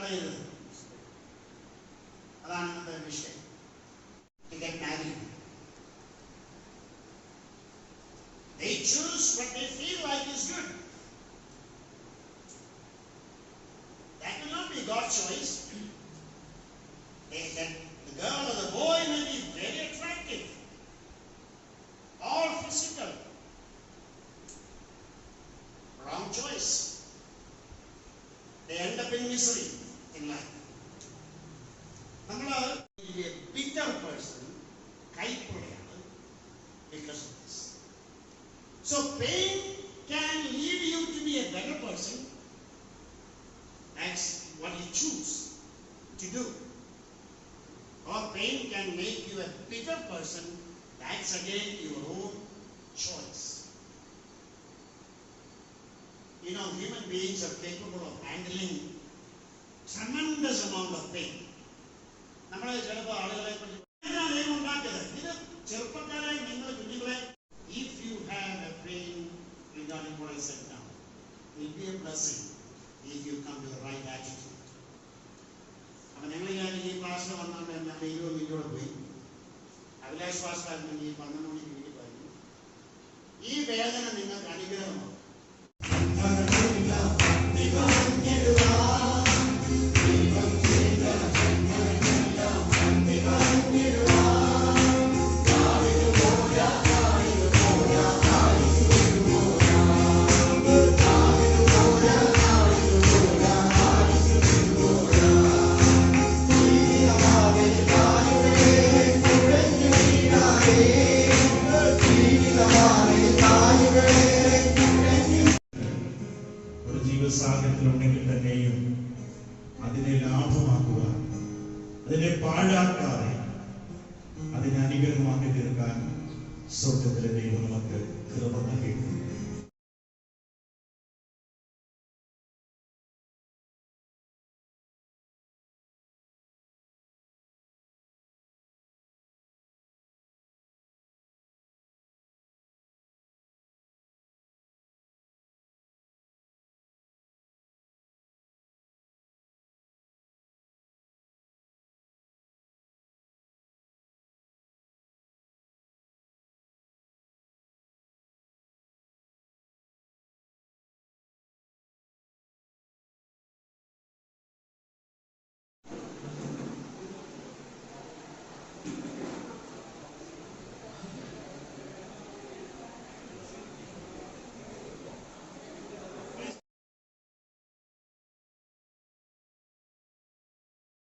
കളയരുത്. അതാണ് ഇന്നത്തെ വിഷയം. To get married. They choose what they feel like is good. That will not be God's choice. The girl or the boy may be very attractive, all physical. Wrong choice. They end up in misery in life. Namala is a bitter person, kaipurayanu, because of this. So pain can lead you to be a better person. That's what you choose to do. Or pain can make you a bitter person. That's again your own choice. You know, human beings are capable of handling tremendous amount of pain. നമ്മളെ ചിലപ്പോൾ ആളുകളെ ചെറുപ്പക്കാരായി നിങ്ങൾ കുഞ്ഞുങ്ങളെ, if you have a pain regarding what I said now, it will be a blessing if you come to the right attitude. അപ്പോൾ ഞങ്ങൾ ഈ ക്ലാസ്സിൽ വന്നാൽ ഞാൻ 20 മിനിറ്റോടെ പോയി. അഭിലാഷ് പാസ്റ്റായിരുന്നു ഈ 12 മണിക്ക് വീട്ടിൽ പോയിരുന്നു. ഈ വേദന നിങ്ങൾക്ക് അനുഗ്രഹമാണ്. സാഹചര്യത്തിലുണ്ടെങ്കിൽ തന്നെയും അതിനെ ലാഭമാക്കുക, അതിനെ പാഴാക്കാതെ അതിനെ അനുഗ്രഹമാക്കി തീർക്കാൻ സ്വർഗ്ഗത്തിലെ ദൈവം നമുക്ക് കൃപ നൽകി.